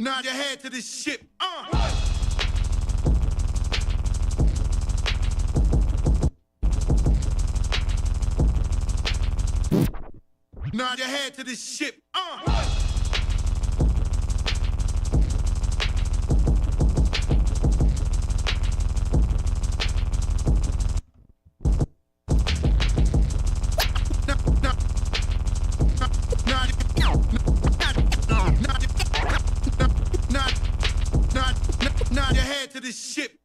Nod your head to this shit. Nod your head to this shit. Nod your head to this shit.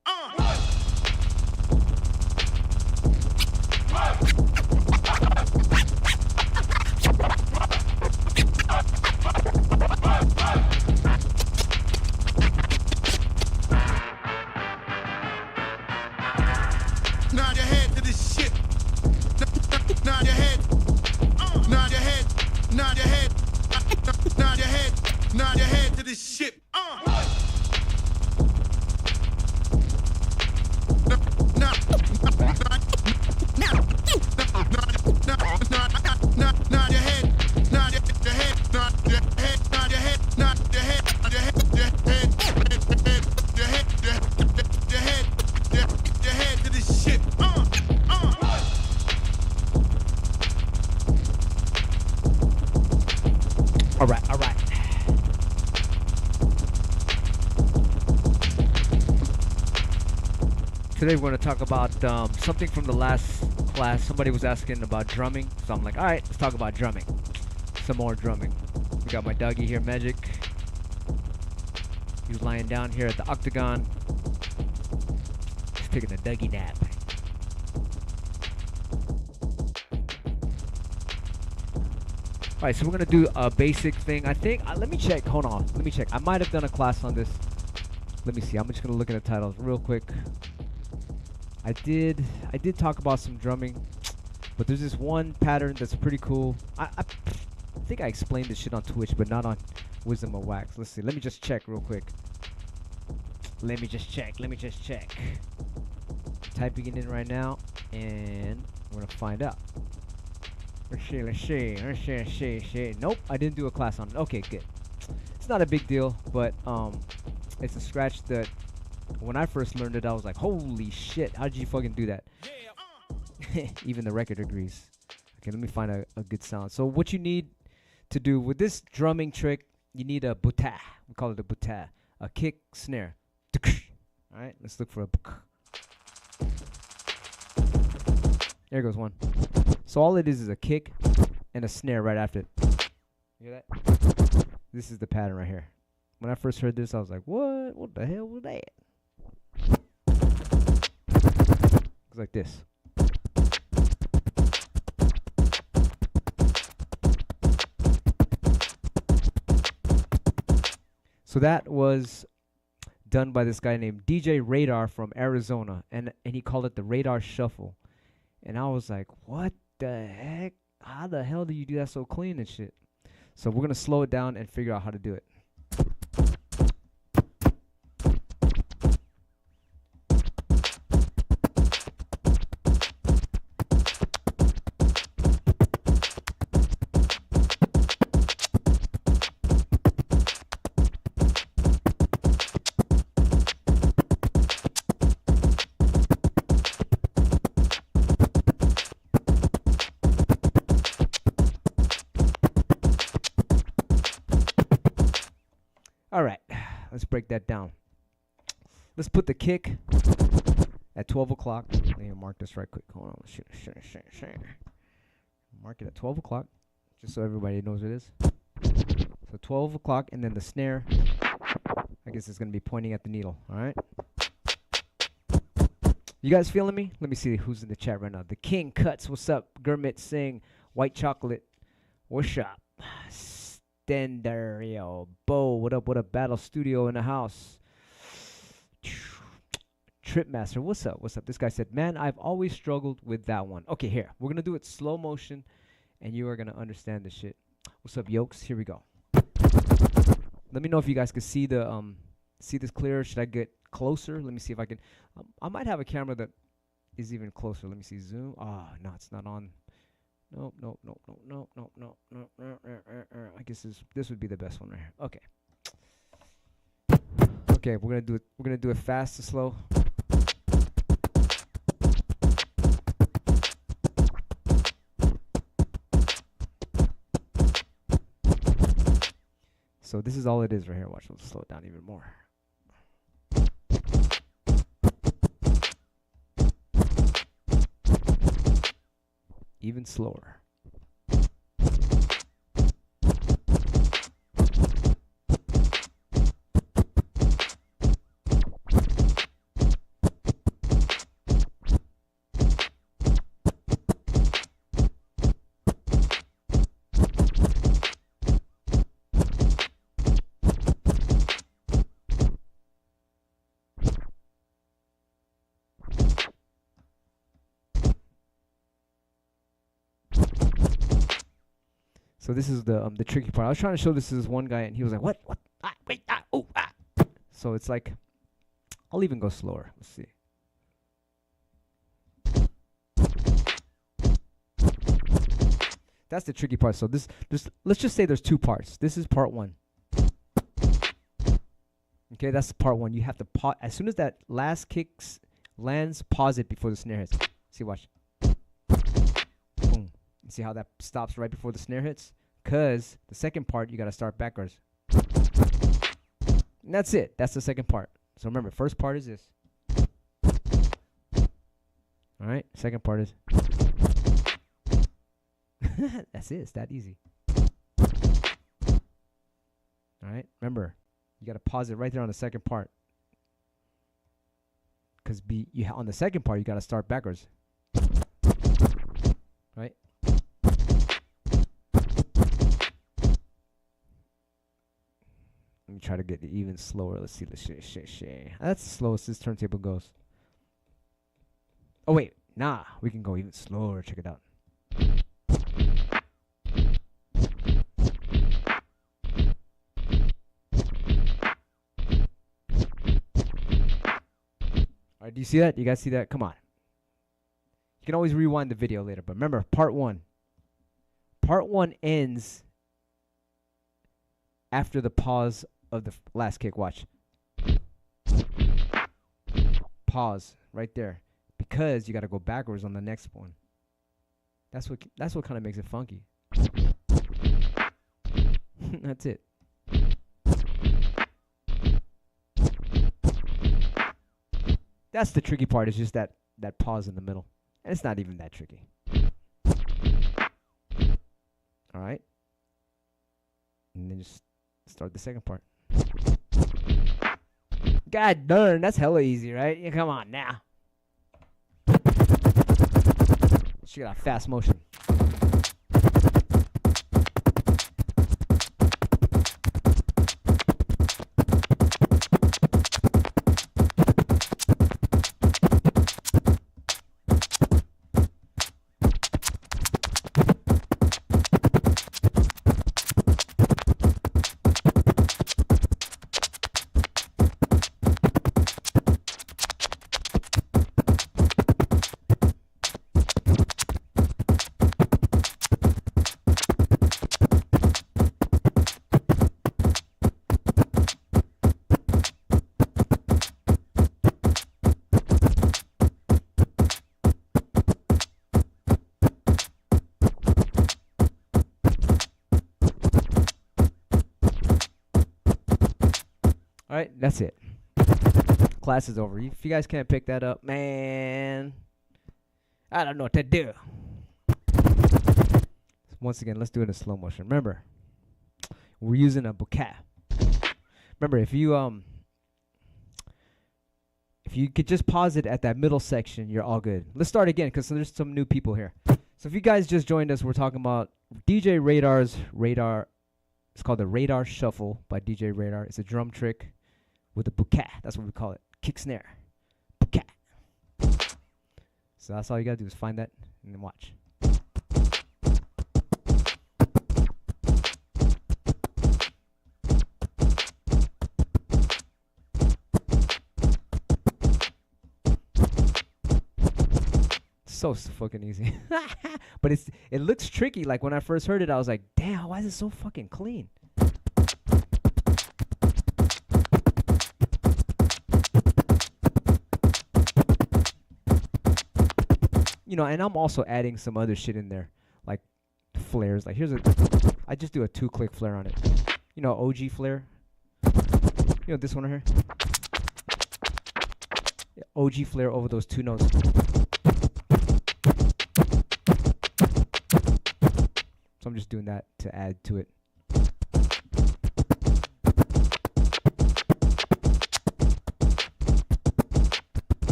Nod your head to this shit. Nod your head. Nod your head. Nod your head. Nod your head. Nod your head to this shit. All right. Today we're going to talk about something from the last class. Somebody was asking about drumming, so I'm like, all right, let's talk about drumming. Some more drumming. We got my doggy here, Magic. He was lying down here at the octagon. He's taking a doggy nap. Alright, so we're going to do a basic thing. I think, let me check. Hold on. Let me check. I might have done a class on this. Let me see. I'm just going to look at the titles real quick. I did talk about some drumming, but there's this one pattern that's pretty cool. I think I explained this shit on Twitch, but not on Wisdom of Wax. Let's see. Let me just check real quick. Let me just check. Typing it in right now, and we're going to find out. Let's see. Nope, I didn't do a class on it. Okay, good. It's not a big deal, but it's a scratch that when I first learned it, I was like, holy shit, how did you fucking do that? Even the record agrees. Okay, let me find a good sound. So what you need to do with this drumming trick, you need a buta. We call it a buta. A kick, snare. Alright, let's look for a... There goes one. So all it is a kick and a snare right after it. You hear that? This is the pattern right here. When I first heard this, I was like, what? What the hell was that? It's like this. So that was done by this guy named DJ Radar from Arizona, and he called it the Radar Shuffle. And I was like, what the heck? How the hell do you do that so clean and shit? So we're going to slow it down and figure out how to do it. All right, let's break that down. Let's put the kick at 12 o'clock. Let me mark this right quick. Hold on. Mark it at 12 o'clock, just so everybody knows what it is. So 12 o'clock, and then the snare, I guess it's going to be pointing at the needle. All right. You guys feeling me? Let me see who's in the chat right now. The King Cuts, what's up? Gurmit Singh, White Chocolate, what's up? Stendario, Bo, what up? Battle Studio in the house. Tripmaster, what's up? This guy said, man, I've always struggled with that one. Okay, here. We're going to do it slow motion, and you are going to understand this shit. What's up, Yokes? Here we go. Let me know if you guys can see the see this clearer. Should I get closer? Let me see if I can. I might have a camera that is even closer. Let me see. Zoom. Ah, no, it's not on. Nope. I guess this would be the best one right here. Okay. Okay, we're gonna do it fast to slow. So this is all it is right here. Watch, we'll slow it down even more. Even slower. So this is the tricky part. I was trying to show this to this one guy, and he was like, "What? What? Ah, wait! Ah! Oh! Ah!" So it's like, I'll even go slower. Let's see. That's the tricky part. So let's just say there's two parts. This is part one. Okay, that's part one. You have to pause as soon as that last kick lands. Pause it before the snare hits. See, watch. Boom. See how that stops right before the snare hits? Because the second part, you got to start backwards. And that's it. That's the second part. So remember, first part is this. All right. Second part is. That's it. It's that easy. All right. Remember, you got to pause it right there on the second part. Because on the second part, you got to start backwards. Right? Let me try to get it even slower. Let's see. That's the slowest this turntable goes. Oh, wait. Nah. We can go even slower. Check it out. All right. Do you see that? You guys see that? Come on. You can always rewind the video later. But remember, part one. Part one ends after the pause of the last kick. Watch. Pause right there, because you got to go backwards on the next one. That's what kind of makes it funky. That's it. That's the tricky part, is just that pause in the middle. And it's not even that tricky. All right. And then just start the second part. God darn, that's hella easy, right? Yeah, come on now. She got a fast motion. All right, that's it. Class is over. If you guys can't pick that up, man, I don't know what to do. Once again, let's do it in slow motion. Remember, we're using a bouquet. Remember, if you could just pause it at that middle section, you're all good. Let's start again, because there's some new people here. So if you guys just joined us, we're talking about DJ Radar's Radar. It's called the Radar Shuffle by DJ Radar. It's a drum trick with a bouquet. That's what we call it. Kick snare. Bouquet. So that's all you gotta do is find that and then watch. So fucking easy. But it looks tricky. Like when I first heard it, I was like, damn, why is it so fucking clean? You know, and I'm also adding some other shit in there, like flares. Like I just do a 2-click flare on it. You know, OG flare. You know, this one right here. Yeah, OG flare over those 2 notes. So I'm just doing that to add to it.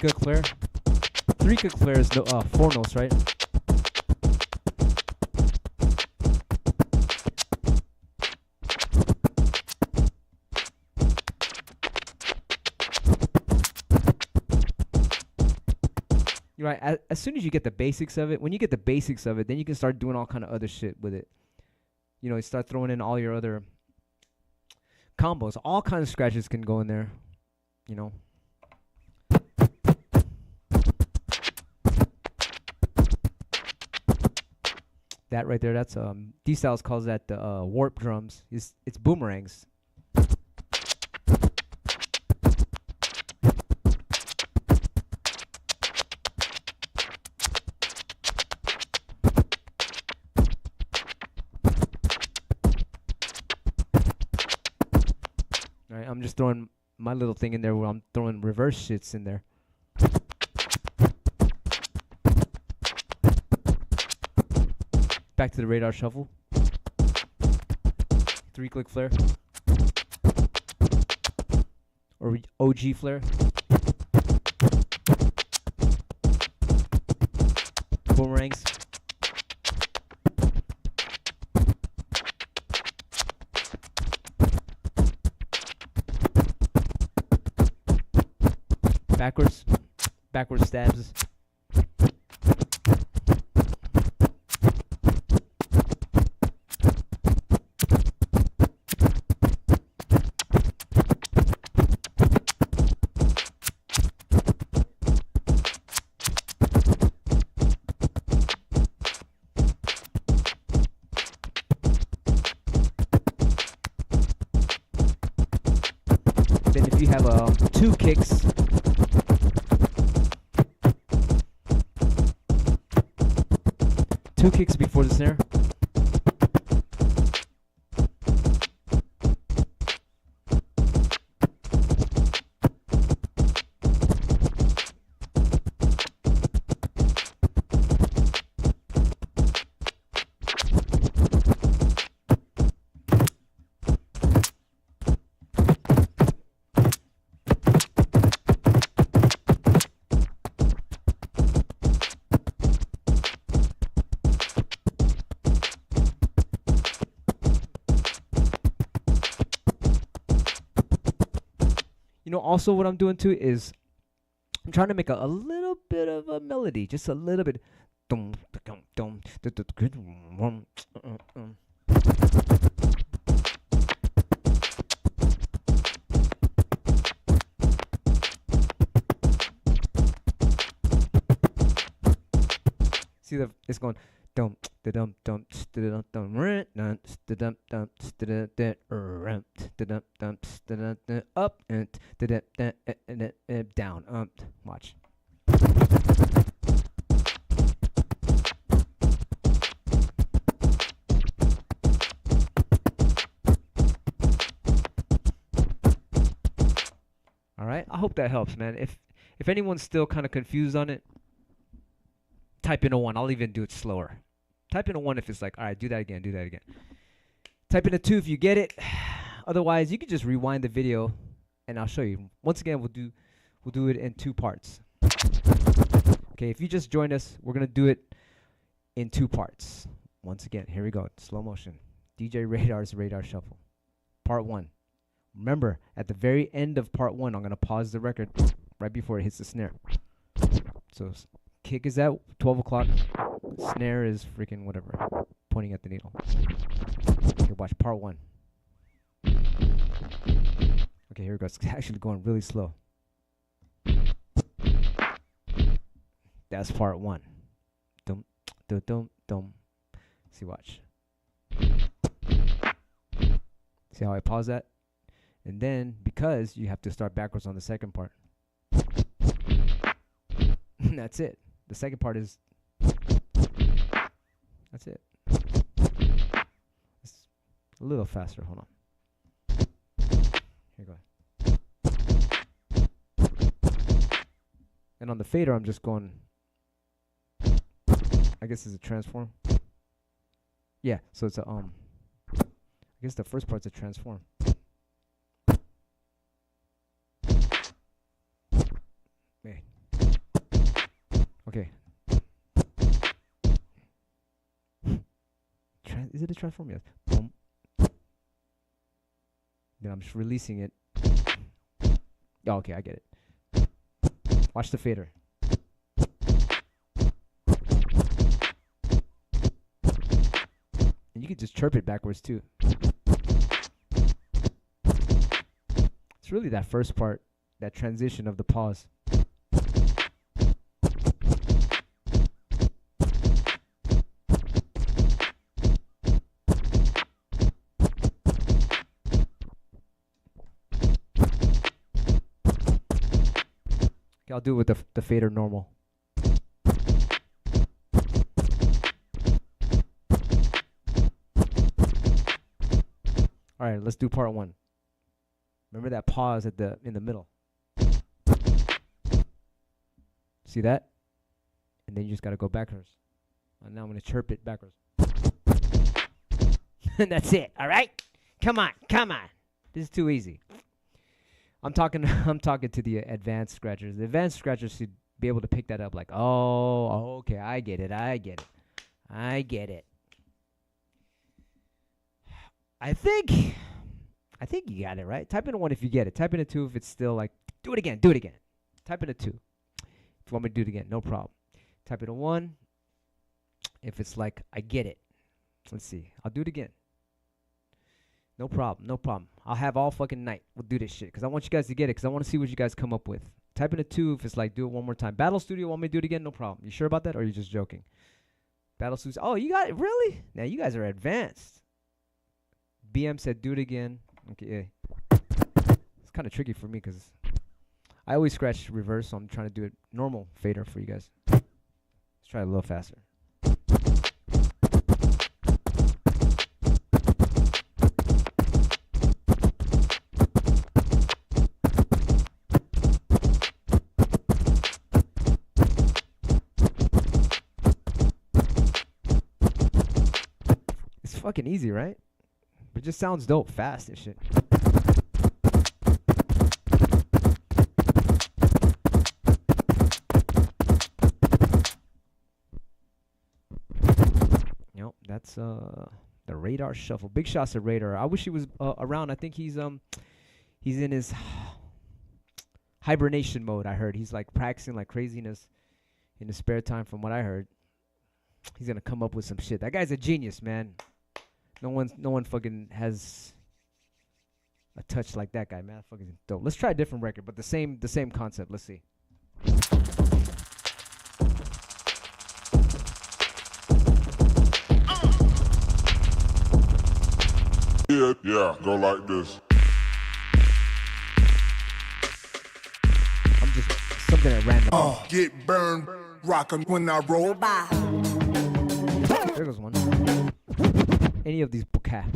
Three-click flare. 3-click flare is 4 notes, right? You're right. As soon as you get the basics of it, when you get the basics of it, then you can start doing all kind of other shit with it. You know, you start throwing in all your other combos. All kinds of scratches can go in there. You know. That right there, that's D-Styles calls that the warp drums. It's boomerangs. Alright, I'm just throwing my little thing in there where I'm throwing reverse shits in there. Back to the radar shuffle. 3-click flare. Or OG flare. Boomerangs. Backwards stabs. Then if you have 2 kicks, before the snare. You know, also what I'm doing too is I'm trying to make a little bit of a melody, just a little bit. See the it's going dum dum dum dum dum dum dum up and down. Watch. All right, I hope that helps, man. If anyone's still kind of confused on it, type in a 1. I'll even do it slower. Type in a 1 if it's like, all right, do that again. Type in a 2 if you get it. Otherwise, you can just rewind the video, and I'll show you. Once again, we'll do it in 2 parts. Okay, if you just joined us, we're gonna do it in 2 parts. Once again, here we go, slow motion. DJ Radar's Radar Shuffle, part 1. Remember, at the very end of part 1, I'm gonna pause the record right before it hits the snare. So kick is at 12 o'clock. Snare is freaking whatever, pointing at the needle. Okay, watch part 1. Okay, here we go. It's actually going really slow. That's part 1. Dum, dum, dum, dum. See, watch. See how I pause that? And then, because you have to start backwards on the second part. That's it. The second part is... That's it. It's a little faster. Hold on. Here you go. And on the fader, I'm just going... I guess it's a transform. Yeah, so it's a... I guess the first part's a transform. Hey. Okay. Is it a transform? Yes. Boom. Then I'm just releasing it. Oh, okay, I get it. Watch the fader. And you can just chirp it backwards too. It's really that first part, that transition of the pause. Okay, I'll do it with the fader normal. All right, let's do part one. Remember that pause at in the middle. See that? And then you just gotta go backwards. And now I'm gonna chirp it backwards. And that's it. All right? Come on, come on. This is too easy. I'm talking to the advanced scratchers. The advanced scratchers should be able to pick that up. Like, oh, okay, I get it. I get it. I think you got it, right? Type in a 1 if you get it. Type in a 2 if it's still like, do it again. Type in a 2. If you want me to do it again, no problem. Type in a 1 if it's like, I get it. Let's see. I'll do it again. No problem. I'll have all fucking night. We'll do this shit because I want you guys to get it because I want to see what you guys come up with. Type in a 2 if it's like, do it one more time. Battle Studio, want me to do it again? No problem. You sure about that or are you just joking? Battle Studio. Oh, you got it? Really? Now you guys are advanced. BM said do it again. Okay, it's kind of tricky for me because I always scratch reverse, so I'm trying to do it normal fader for you guys. Let's try it a little faster. It's fucking easy, right? It just sounds dope, fast and shit. Yep, that's the Radar Shuffle. Big shots to Radar. I wish he was around. I think he's in his hibernation mode. I heard he's like practicing like craziness in his spare time. From what I heard, he's gonna come up with some shit. That guy's a genius, man. No one fucking has a touch like that guy, man. That fucking dope. Let's try a different record, but the same concept. Let's see. Yeah, go like this. I'm just something at random. Get burned, rockin' when I roll by. There goes one. Any of these buka.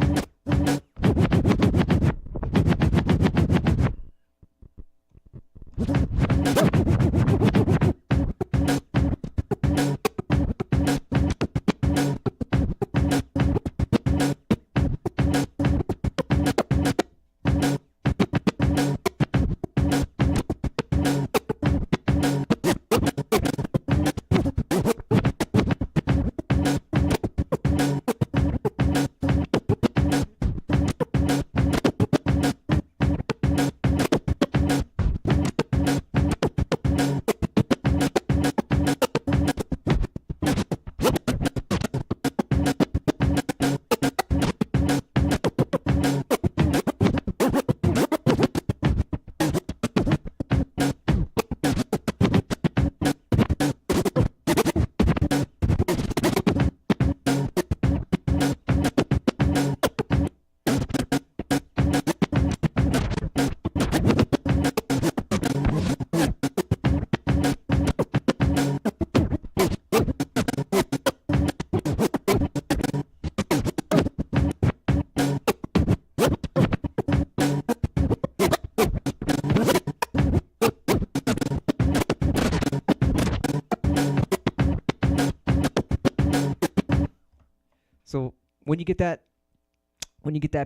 So when you get that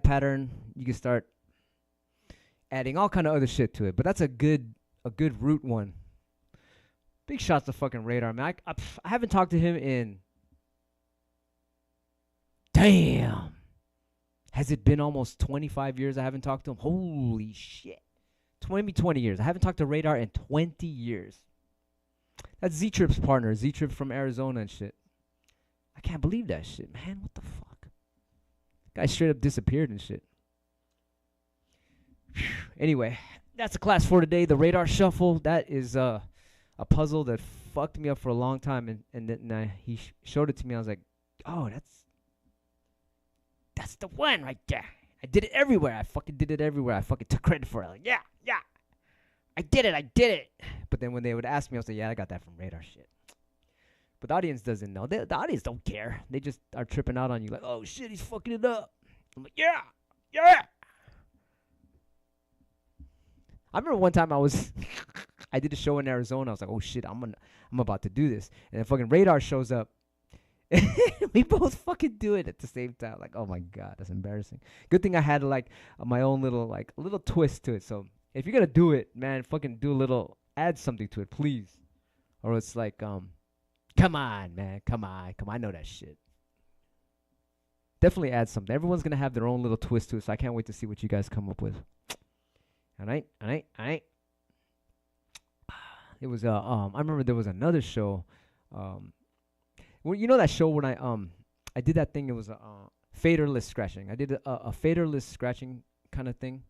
pattern, you can start adding all kind of other shit to it. But that's a good root one. Big shots to fucking Radar, man. I haven't talked to him in, damn, has it been almost 25 years I haven't talked to him? Holy shit. 20 years. I haven't talked to Radar in 20 years. That's Z-Trip's partner. Z-Trip from Arizona and shit. I can't believe that shit, man. What the fuck? Guy straight up disappeared and shit. Anyway, that's the class for today. The Radar Shuffle. That is a puzzle that fucked me up for a long time. And then he showed it to me. I was like, oh, that's the one right there. I did it everywhere. I fucking did it everywhere. I fucking took credit for it. Like, yeah. I did it. But then when they would ask me, I was like, yeah, I got that from Radar shit. But the audience doesn't know. The audience don't care. They just are tripping out on you like, oh, shit, he's fucking it up. I'm like, yeah. I remember one time I did a show in Arizona. I was like, oh, shit, I'm about to do this. And then fucking Radar shows up. We both fucking do it at the same time. Like, oh, my God, that's embarrassing. Good thing I had, like, my own little twist to it. So if you're going to do it, man, fucking add something to it, please. Or it's like, come on, man. Come on. I know that shit. Definitely add something. Everyone's going to have their own little twist to it, so I can't wait to see what you guys come up with. All right. It was, I remember there was another show. Well, you know that show when I did that thing, it was a faderless scratching. I did a faderless scratching kind of thing.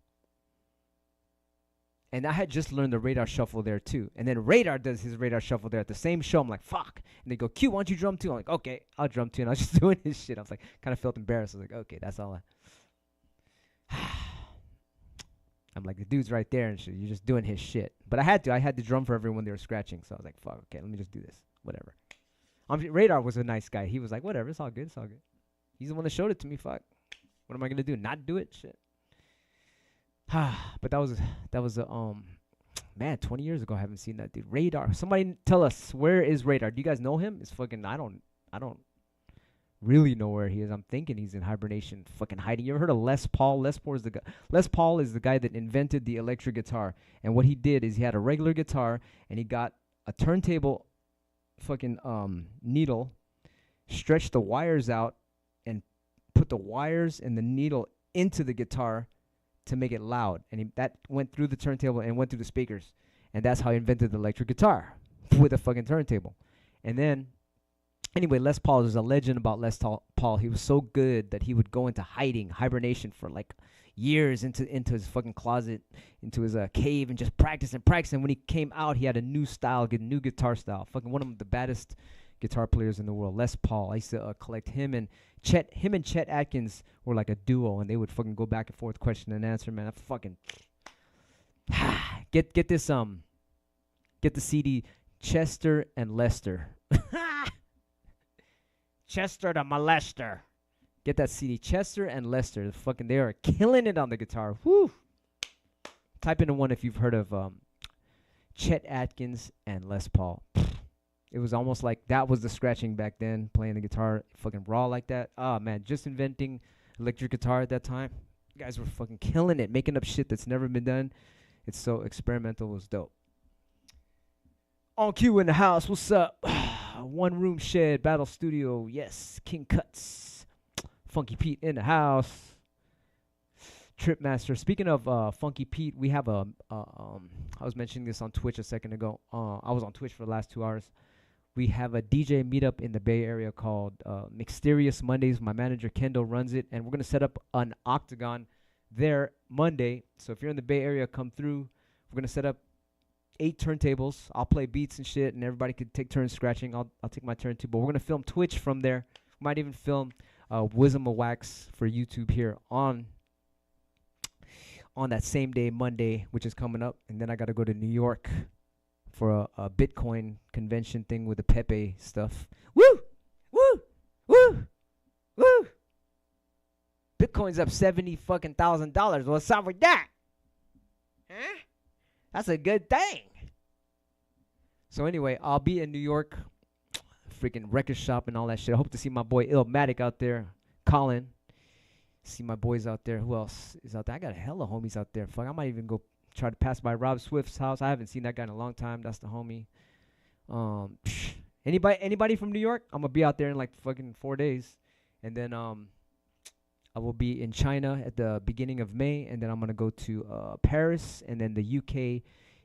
And I had just learned the Radar Shuffle there, too. And then Radar does his Radar Shuffle there at the same show. I'm like, fuck. And they go, Q, why don't you drum, too? I'm like, okay, I'll drum, too. And I was just doing his shit. I was like, kind of felt embarrassed. I was like, okay, that's all I'm like, the dude's right there and shit. You're just doing his shit. But I had to drum for everyone they were scratching. So I was like, fuck, okay, let me just do this. Whatever. Radar was a nice guy. He was like, whatever, it's all good. He's the one that showed it to me, fuck. What am I going to do? Not do it? Shit. But that was man, 20 years ago I haven't seen that dude. Radar. Somebody tell us, where is Radar? Do you guys know him? It's fucking, I don't really know where he is. I'm thinking he's in hibernation, fucking hiding. You ever heard of Les Paul? Les Paul is the guy that invented the electric guitar. And what he did is he had a regular guitar and he got a turntable fucking needle, stretched the wires out and put the wires and the needle into the guitar to make it loud, and that went through the turntable and went through the speakers, and that's how he invented the electric guitar with a fucking turntable. And then, anyway, Les Paul, there's a legend about Les Paul. He was so good that he would go into hibernation for like years into his fucking closet, into his cave, and just practice. And when he came out, he had a new style, new guitar style. Fucking one of the baddest guitar players in the world, Les Paul. I used to collect him and Chet Atkins were like a duo, and they would fucking go back and forth, question and answer, man. I fucking get the CD Chester and Lester. Chester the Molester. Get that CD Chester and Lester. They are killing it on the guitar. Woo! Type in one if you've heard of Chet Atkins and Les Paul. It was almost like that was the scratching back then, playing the guitar fucking raw like that. Oh, man, just inventing electric guitar at that time. You guys were fucking killing it, making up shit that's never been done. It's so experimental. It was dope. On Q in the house. What's up? One room shed, battle studio. Yes, King Cuts. Funky Pete in the house. Tripmaster. Speaking of Funky Pete, we have I was mentioning this on Twitch a second ago. I was on Twitch for the last 2 hours. We have a DJ meetup in the Bay Area called Mysterious Mondays. My manager, Kendall, runs it. And we're going to set up an octagon there Monday. So if you're in the Bay Area, come through. We're going to set up 8 turntables. I'll play beats and shit, and everybody could take turns scratching. I'll take my turn too. But we're going to film Twitch from there. We might even film Wisdom of Wax for YouTube here on that same day, Monday, which is coming up. And then I got to go to New York for a Bitcoin convention thing with the Pepe stuff. Woo! Woo! Woo! Woo! Bitcoin's up $70,000. What's up with that? Huh? That's a good thing. So anyway, I'll be in New York, freaking record shop and all that shit. I hope to see my boy Illmatic out there. Colin. See my boys out there. Who else is out there? I got a hella homies out there. Fuck, I might even go try to pass by Rob Swift's house. I haven't seen that guy in a long time. That's the homie. Anybody from New York? I'm gonna be out there in like fucking 4 days, and then I will be in China at the beginning of May, and then I'm gonna go to Paris, and then the UK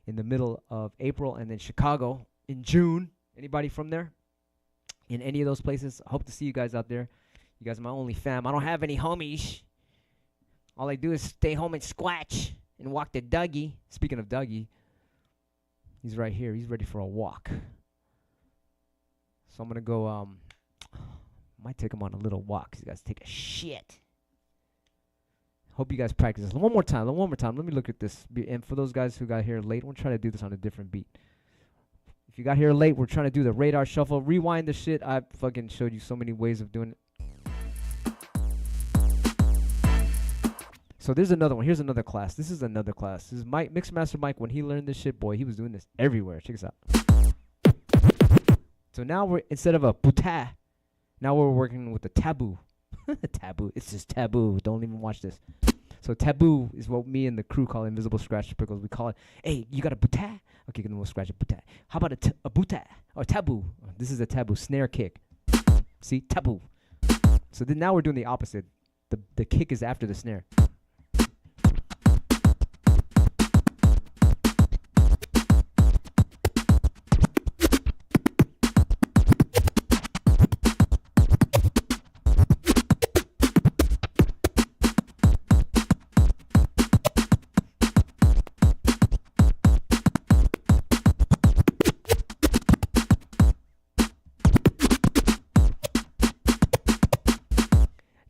in the middle of April, and then Chicago in June. Anybody from there? In any of those places? I hope to see you guys out there. You guys are my only fam. I don't have any homies. All I do is stay home and Skratch and walk the Dougie. Speaking of Dougie, he's right here. He's ready for a walk. So I'm going to go, might take him on a little walk because he got to take a shit. Hope you guys practice this. One more time. Let me look at this. And for those guys who got here late, we'll try to do this on a different beat. If you got here late, we're trying to do the radar shuffle. Rewind the shit. I fucking showed you so many ways of doing it. So there's another one. Here's another class. This is another class. This is Mike, Mixmaster Mike. When he learned this shit, boy, he was doing this everywhere. Check this out. So now we're, instead of a puta, now we're working with the taboo. Taboo. It's just taboo. Don't even watch this. So taboo is what me and the crew call Invisibl, Skratch, Piklz. We call it, hey, you got a puta? Okay, then we'll scratch a puta. How about a buta? Or taboo. This is a taboo. Snare kick. See? Taboo. So then now we're doing the opposite. The kick is after the snare.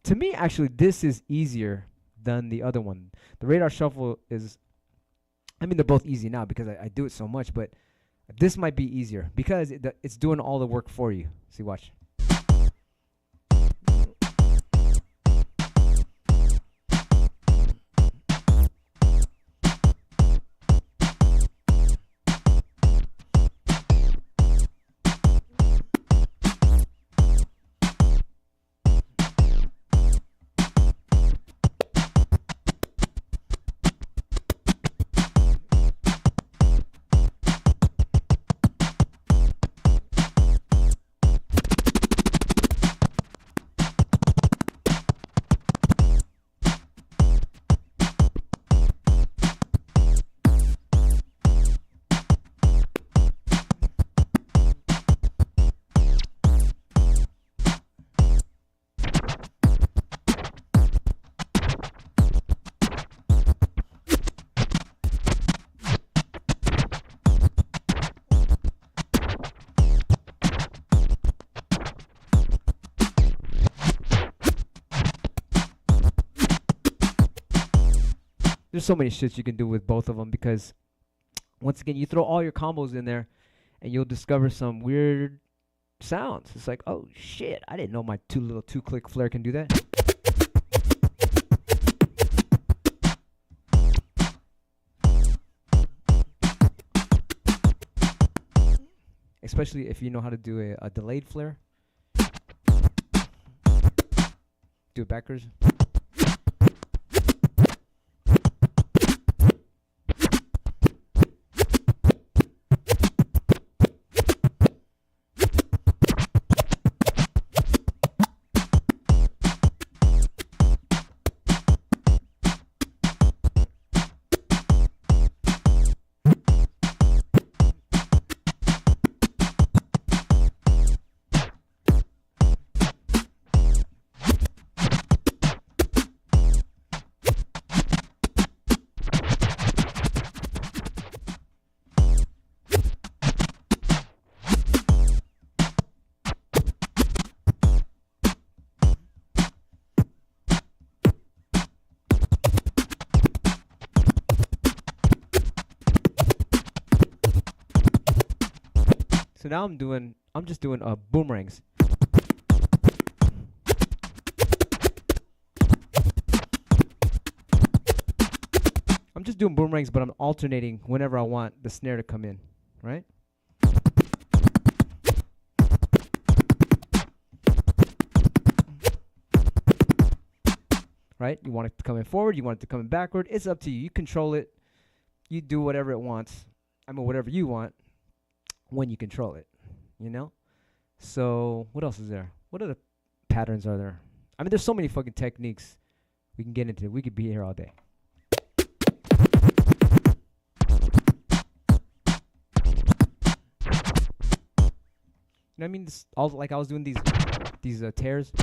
To me, actually, this is easier than the other one. The radar shuffle is, I mean, they're both easy now because I do it so much, but this might be easier because it's doing all the work for you. See, watch. There's so many shits you can do with both of them because, once again, you throw all your combos in there and you'll discover some weird sounds. It's like, oh shit, I didn't know my two-click flare can do that. Especially if you know how to do a delayed flare. Do it backwards. So now I'm just doing boomerangs. I'm just doing boomerangs, but I'm alternating whenever I want the snare to come in, right? right? You want it to come in forward, you want it to come in backward. It's up to you. You control it. You do whatever it wants. I mean, whatever you want when you control it, you know? So what else is there? What other patterns are there? I mean, there's so many fucking techniques we can get into. We could be here all day. You know what I mean? This, all like I was doing these tears.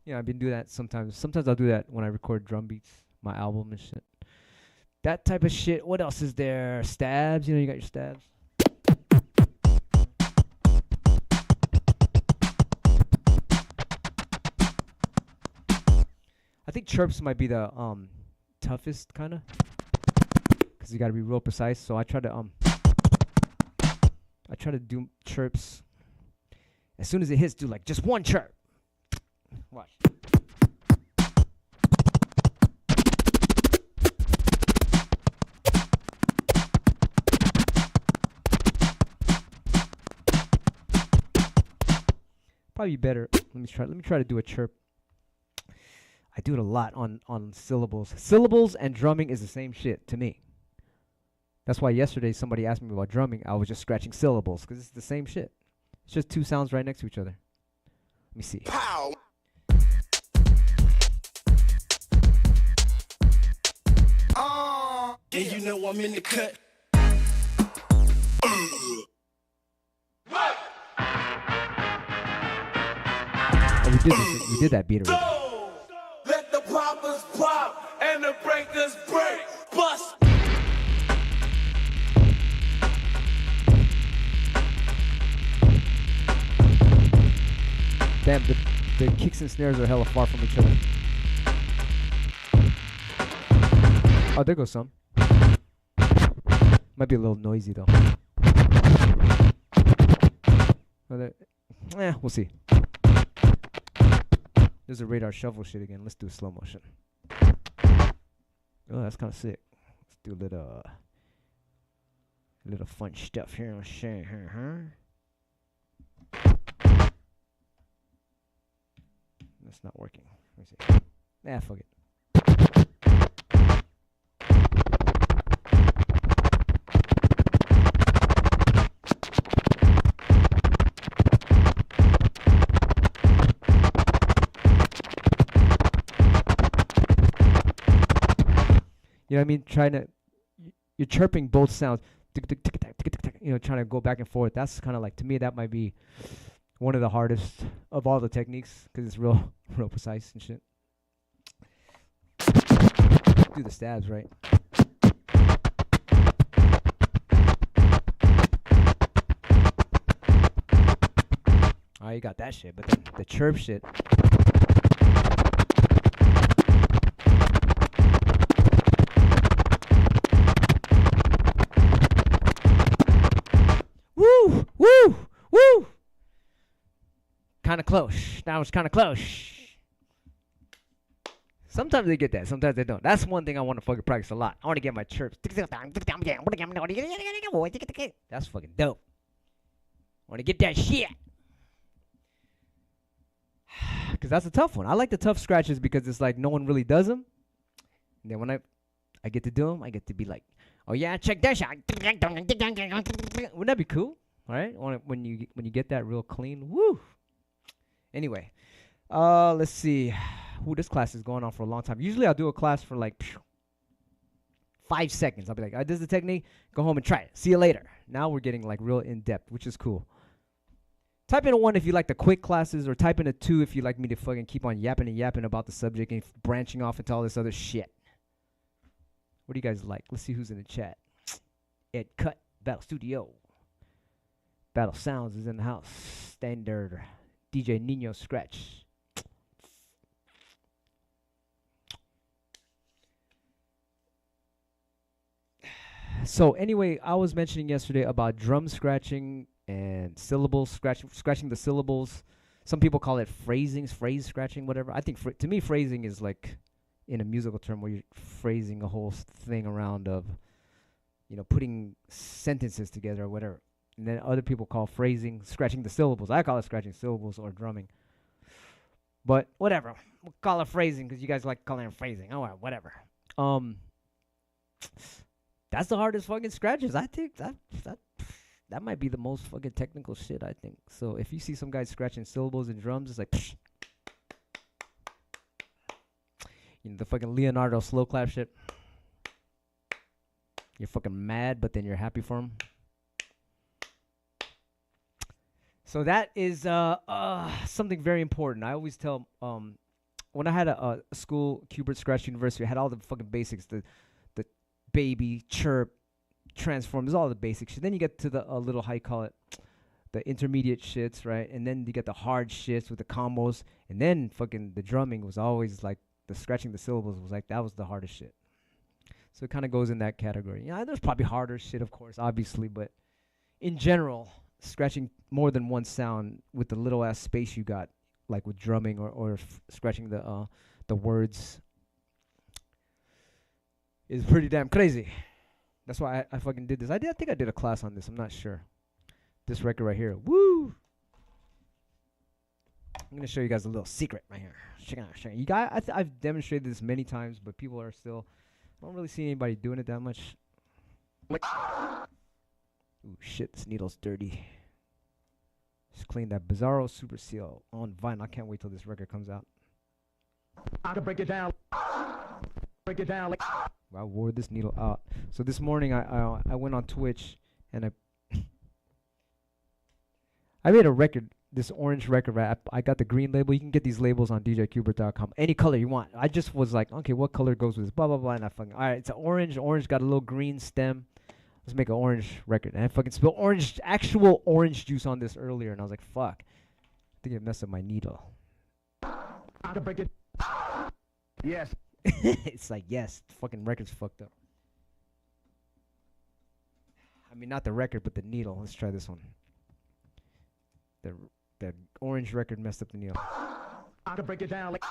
Yeah, I've been doing that sometimes. Sometimes I'll do that when I record drum beats, my album and shit. That type of shit. What else is there? Stabs. You know, you got your stabs. I think chirps might be the toughest kind of, because you got to be real precise. So I try to do chirps. As soon as it hits, do like just one chirp. Watch. Probably better. Let me try to do a chirp. I do it a lot on syllables. Syllables and drumming is the same shit to me. That's why yesterday somebody asked me about drumming. I was just scratching syllables because it's the same shit. It's just two sounds right next to each other. Let me see. Pow! Yeah, you know I'm in the cut. Oh, we did that beat already. Let the poppers pop and the breakers break. Bust. Damn, the kicks and snares are hella far from each other. Oh, there goes some. Might be a little noisy though. Oh, we'll see. There's a radar shuffle shit again. Let's do slow motion. Oh, that's kind of sick. Let's do a little fun stuff here. That's not working. Let me see. Nah, fuck it. You know what I mean? You're chirping both sounds. You know, trying to go back and forth. That's kind of like, to me, that might be one of the hardest of all the techniques because it's real precise and shit. Do the stabs right. Oh, you got that shit, but then the chirp shit. Woo! Woo! Woo! Kind of close. That was kind of close. Sometimes they get that. Sometimes they don't. That's one thing I want to fucking practice a lot. I want to get my chirps. That's fucking dope. I want to get that shit. Because that's a tough one. I like the tough scratches because it's like no one really does them. And then when I get to do them, I get to be like, oh yeah, check that shot. Wouldn't that be cool? All right, when you get that real clean. Woo. Anyway, let's see. Ooh, this class is going on for a long time. Usually I'll do a class for like 5 seconds. I'll be like, this is the technique. Go home and try it. See you later. Now we're getting like real in depth, which is cool. Type in a 1 if you like the quick classes, or type in a 2 if you like me to fucking keep on yapping and yapping about the subject and branching off into all this other shit. What do you guys like? Let's see who's in the chat. Ed Cut, Battle Studio. Battle Sounds is in the house. Standard. DJ Nino Skratch. So anyway, I was mentioning yesterday about drum scratching and syllables, scratching the syllables. Some people call it phrase scratching, whatever. I think to me phrasing is like in a musical term where you're phrasing a whole thing around of, you know, putting sentences together or whatever. And then other people call phrasing scratching the syllables. I call it scratching syllables or drumming. But whatever. We'll call it phrasing because you guys like calling it phrasing. Oh, well, whatever. That's the hardest fucking scratches. I think that might be the most fucking technical shit, I think. So if you see some guys scratching syllables and drums, it's like, you know, the fucking Leonardo slow clap shit. You're fucking mad, but then you're happy for him. So that is something very important. I always tell, when I had a school, Qbert Skratch University, I had all the fucking basics, the baby, chirp, transform, there's all the basic shit. Then you get to the little, how you call it, the intermediate shits, right? And then you get the hard shits with the combos. And then fucking the drumming was always like, the scratching the syllables was like, that was the hardest shit. So it kind of goes in that category. Yeah, there's probably harder shit, of course, obviously, but in general, scratching more than one sound with the little ass space you got, like with drumming or scratching the words, is pretty damn crazy. That's why I fucking did this. I think I did a class on this. I'm not sure. This record right here. Woo! I'm gonna show you guys a little secret right here. Check it out. Check it out. You guys, I've demonstrated this many times, but people are still. I don't really see anybody doing it that much. Ooh, shit! This needle's dirty. Just clean that Bizarro Superseal on vinyl. I can't wait till this record comes out. I can break it down. Break it down. I wore this needle out. So this morning I went on Twitch and I made a record, this orange record, right? I got the green label. You can get these labels on djqbert.com. Any color you want. I just was like, okay, what color goes with this? Blah, blah, blah. And I fucking, all right, it's an orange. Orange got a little green stem. Let's make an orange record. And I fucking spilled actual orange juice on this earlier. And I was like, fuck. I think it messed up my needle. I can break it. Yes. It's like, yes, the fucking record's fucked up. I mean, not the record, but the needle. Let's try this one. The orange record messed up the needle. I can break it down. That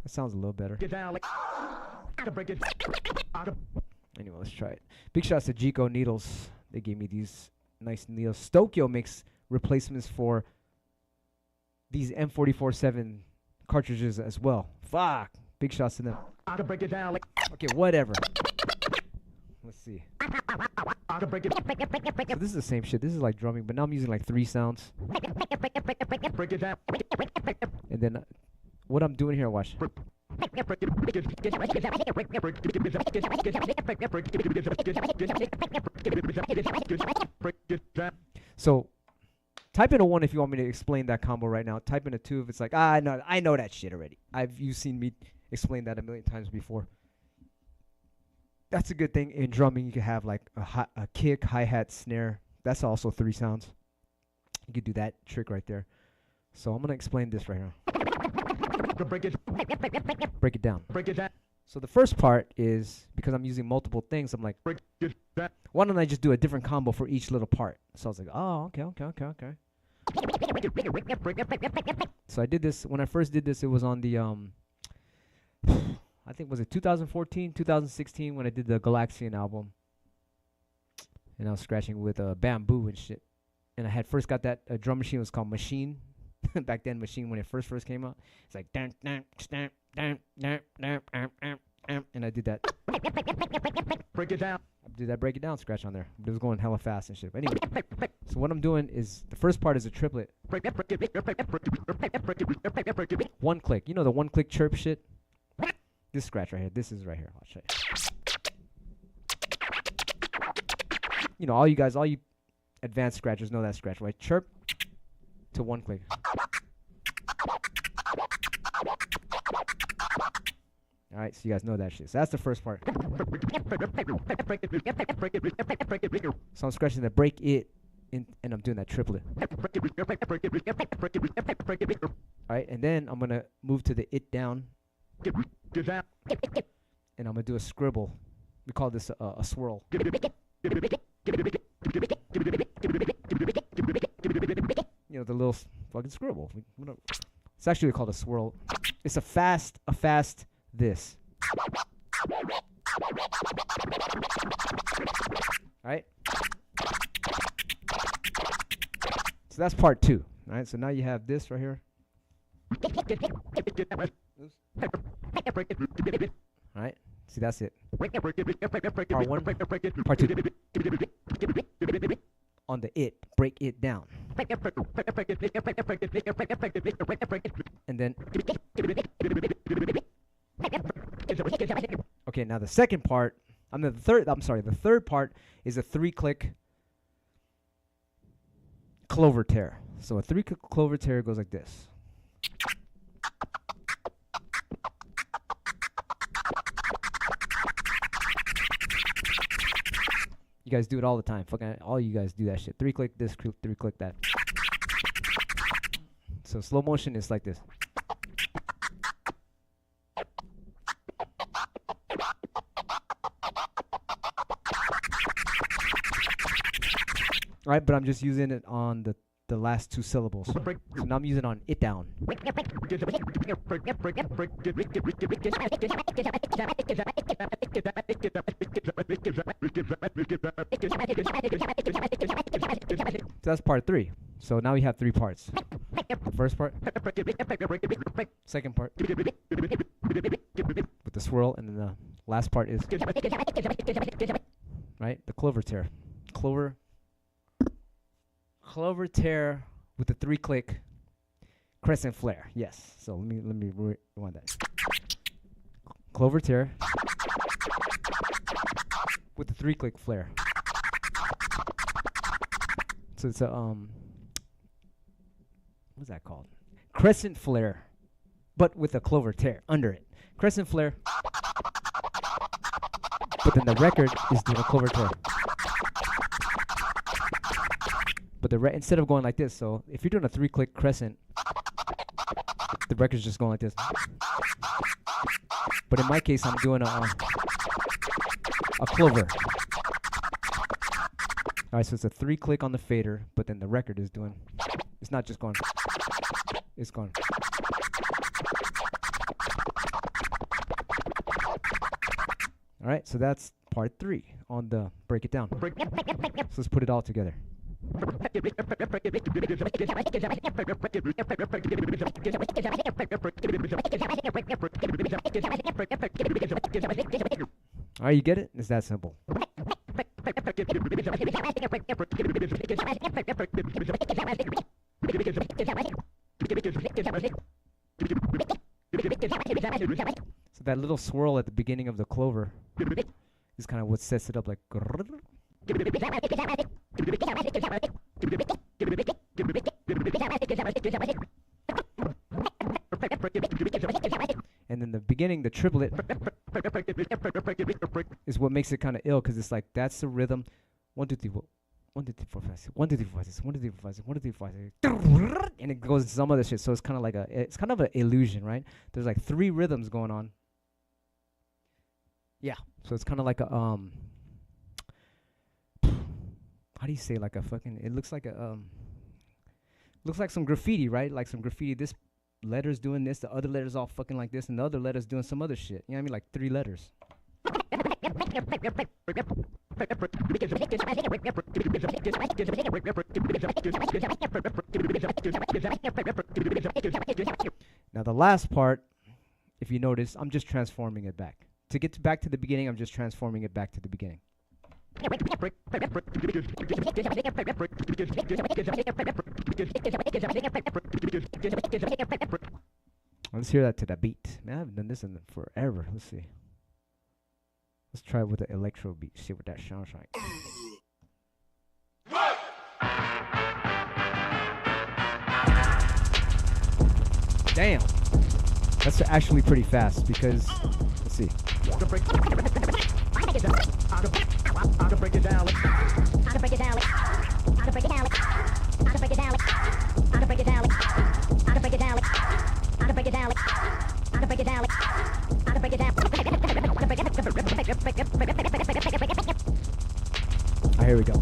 sounds a little better. Get down. I can break it. Anyway, let's try it. Big shouts to Jico Needles. They gave me these nice needles. Stokyo makes replacements for these M44-7 cartridges as well. Fuck. Big shouts to them. I can break it down. Okay, whatever. Let's see. I can break it. So this is the same shit. This is like drumming, but now I'm using like 3 sounds. Break it down. And then what I'm doing here, watch. So type in a 1 if you want me to explain that combo right now. Type in a 2 if it's like, I know that shit already. You've seen me explain that a million times before. That's a good thing. In drumming, you can have like a kick, hi-hat, snare. That's also 3 sounds. You could do that trick right there. So I'm going to explain this right here. Break it down. Break it down. So the first part is, because I'm using multiple things, I'm like, Break it down. why don't I just do a different combo for each little part? So I was like, oh, okay. So I did this. When I first did this, it was on the, I think, was it 2014, 2016 when I did the Galaxian album. And I was scratching with bamboo and shit. And I had first got that drum machine. It was called Machine. Back then, Machine, when it first came out. It's like, and I did that. Break it down. I did that break it down scratch on there. But it was going hella fast and shit. But anyway, so what I'm doing is, the first part is a triplet. 1 click. You know the 1 click chirp shit? This scratch right here. This is right here. I'll show you. You know, all you advanced scratchers know that scratch, right? Chirp to 1 click. All right, so you guys know that shit. So that's the first part. So I'm scratching the break it, and I'm doing that triplet. All right, and then I'm gonna move to the it down. And I'm gonna do a scribble. We call this a swirl. You know, the little fucking scribble. It's actually called a swirl. It's a fast this. Right? So that's part 2. Right? So now you have this right here. Right? See, that's it. Part 1, part 2. On the it, break it down. And then okay, now the second part, the third part is a 3-click clover tear. So a 3-click clover tear goes like this. You guys do it all the time. Fucking all you guys do that shit. 3-click this, 3-click that. So slow motion is like this. Right, but I'm just using it on the last 2 syllables. So now I'm using it on it down. So that's part 3. So now we have 3 parts. The first part, second part with the swirl, and then the last part is right, the clover tear. Clover tear with the 3-click crescent flare. Yes. So let me rewind that. Clover tear with the 3-click flare. So it's a what's that called? Crescent flare, but with a clover tear under it. Crescent flare, but then the record is doing a clover tear. But instead of going like this, so if you're doing a 3-click crescent, the record's just going like this. But in my case, I'm doing a clover. Alright, so it's a 3-click on the fader, but then the record is doing, it's not just going, it's going. Alright, so that's part 3 on the break it down. So let's put it all together. Alright, you get it? It's that simple. So that little swirl at the beginning of the clover is kind of what sets it up like. And then the beginning, the triplet, is what makes it kind of ill, because it's like that's the rhythm. 1, 2, 3, 4, 1, 2, 3, 4, 5, 6, 1, 2, 3, 4, 5, 6, 1, 2, 3, 4, 5, 6, 1, 2, 3, 4, 5, 6, and it goes to some other shit. So it's kind of like it's kind of an illusion, right? There's like 3 rhythms going on. Yeah. So it's kind of like a how do you say, like a fucking, it looks like a looks like some graffiti, right? Like some graffiti. This letter's doing this, the other letter's all fucking like this, and the other letter's doing some other shit. You know what I mean? Like 3 letters. Now the last part, if you notice, I'm just transforming it back. To get back to the beginning, I'm just transforming it back to the beginning. Let's hear that to the beat. Man, I haven't done this in forever. Let's see. Let's try it with the electro beat. See what that sounds like. Damn. That's actually pretty fast because, let's see. Here we go.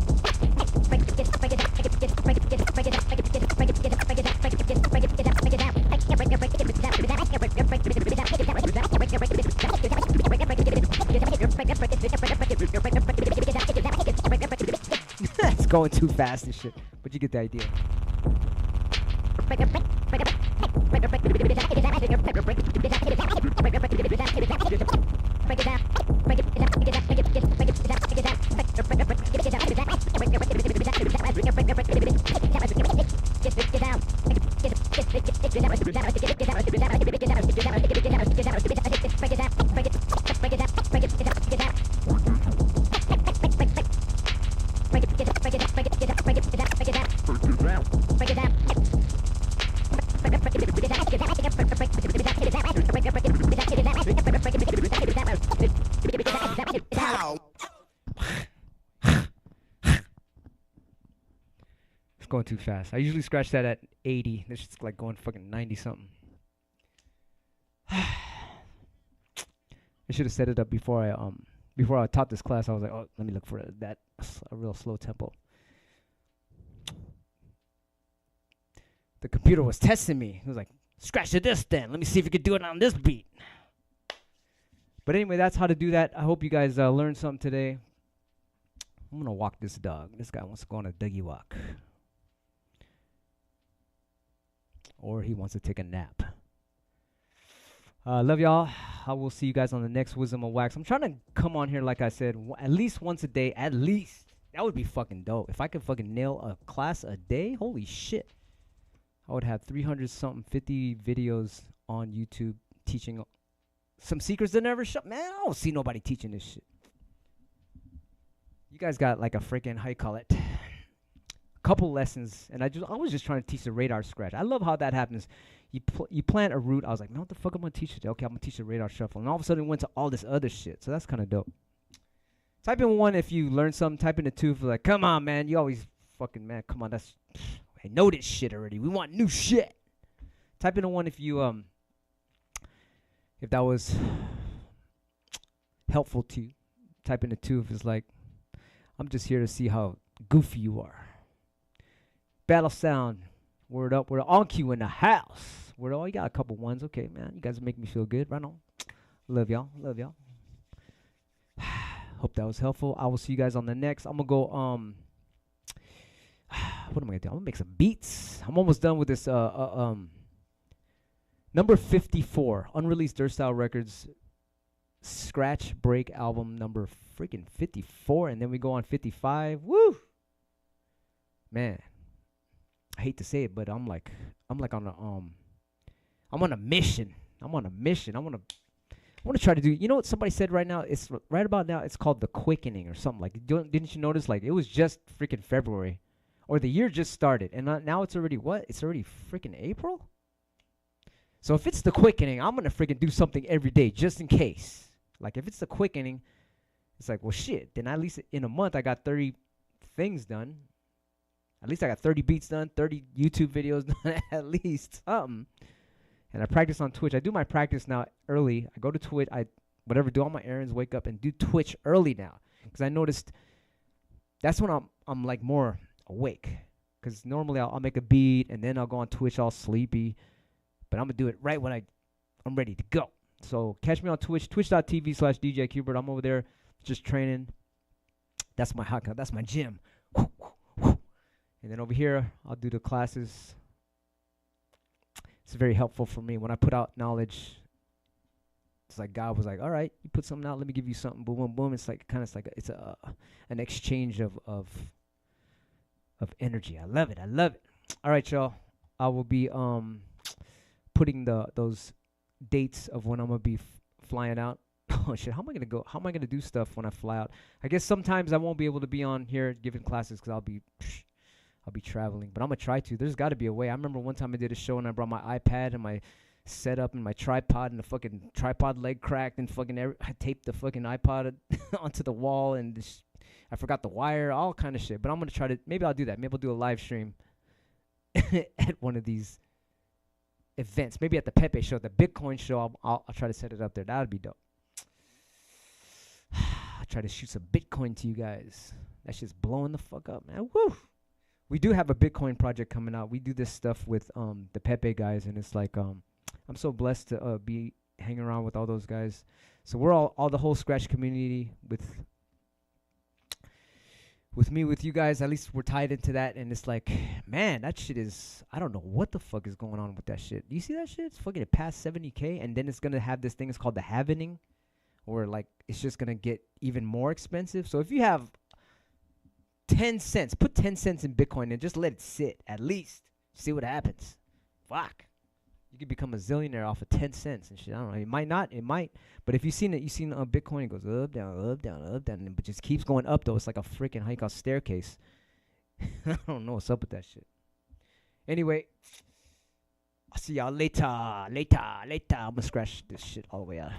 going too fast and shit. But you get the idea. It's going too fast. I usually scratch that at 80. This shit's like going fucking 90 something. I should have set it up before I taught this class. I was like, oh, let me look for a real slow tempo. The computer was testing me. It was like, scratch to this then. Let me see if you could do it on this beat. But anyway, that's how to do that. I hope you guys learned something today. I'm going to walk this dog. This guy wants to go on a Dougie walk. Or he wants to take a nap. Love y'all. I will see you guys on the next Wisdom of Wax. I'm trying to come on here, like I said, at least once a day. At least. That would be fucking dope. If I could fucking nail a class a day, holy shit. I would have 300-something, 50 videos on YouTube teaching some secrets that never show. Man, I don't see nobody teaching this shit. You guys got like a freaking, how you call it, couple lessons, and I was just trying to teach the radar scratch. I love how that happens. You plant a root. I was like, man, what the fuck am I gonna teach today? Okay, I'm gonna teach the radar shuffle, and all of a sudden it went to all this other shit. So that's kind of dope. Type in 1 if you learn something. Type in a 2 for like, come on, man, you always fucking, man, come on, that's, I know this shit already. We want new shit. Type in a 1 if you if that was helpful to you. Type in a 2 if it's like, I'm just here to see how goofy you are. Battle sound. Word up. We're on Q in the house. Word up. You got a couple ones. Okay, man. You guys make me feel good. Right on. Love y'all. Love y'all. Hope that was helpful. I will see you guys on the next. I'm going to go, what am I going to do? I'm going to make some beats. I'm almost done with this, number 54. Unreleased Dirt Style Records. Skratch Break album number freaking 54. And then we go on 55. Woo! Man. I hate to say it, but I'm like on a I'm on a mission. I want to try to do, you know what somebody said right now? It's right about now it's called the quickening or something like. Didn't you notice like it was just freaking February or the year just started and now it's already what? It's already freaking April? So if it's the quickening, I'm going to freaking do something every day just in case. Like if it's the quickening, it's like, well shit, then at least in a month I got 30 things done. At least I got 30 beats done, 30 YouTube videos done, at least something. And I practice on Twitch. I do my practice now early. I go to Twitch. Do all my errands, wake up, and do Twitch early now. Because I noticed that's when I'm like more awake. Because normally I'll make a beat, and then I'll go on Twitch all sleepy. But I'm going to do it right when I'm ready to go. So catch me on Twitch, twitch.tv/DJ Qbert. I'm over there just training. That's my hot. That's my gym. And then over here, I'll do the classes. It's very helpful for me when I put out knowledge. It's like God was like, "All right, you put something out. Let me give you something." Boom, boom, boom. It's like it's an exchange of energy. I love it. All right, y'all. I will be putting those dates of when I'm gonna be flying out. Oh shit! How am I gonna go? How am I gonna do stuff when I fly out? I guess sometimes I won't be able to be on here giving classes because I'll be traveling, but I'm gonna try to. There's got to be a way. I remember one time I did a show and I brought my iPad and my setup and my tripod, and the fucking tripod leg cracked, and I taped the fucking iPod onto the wall, and I forgot the wire, all kind of shit. But I'm gonna try to. Maybe I'll do that. Maybe I'll do a live stream at one of these events. Maybe at the Pepe show, the Bitcoin show. I'll try to set it up there. That would be dope. I'll try to shoot some Bitcoin to you guys. That shit's blowing the fuck up, man. Woo! We do have a Bitcoin project coming out. We do this stuff with the Pepe guys, and it's like I'm so blessed to be hanging around with all those guys. So we're all the whole Skratch community with me, with you guys, at least we're tied into that. And it's like, man, that shit is, I don't know what the fuck is going on with that shit. Do you see that shit? It's fucking past 70K. And then it's going to have this thing, it's called the halvening, or like it's just going to get even more expensive. So if you have 10 cents, put 10 cents in Bitcoin and just let it sit at least. See what happens. Fuck. You could become a zillionaire off of 10 cents and shit. I don't know. It might not. It might. But if you've seen it, you've seen Bitcoin, it goes up, down, up, down, up, down. But just keeps going up, though. It's like a freaking, how you call, staircase. I don't know what's up with that shit. Anyway, I'll see y'all later. I'm going to scratch this shit all the way out.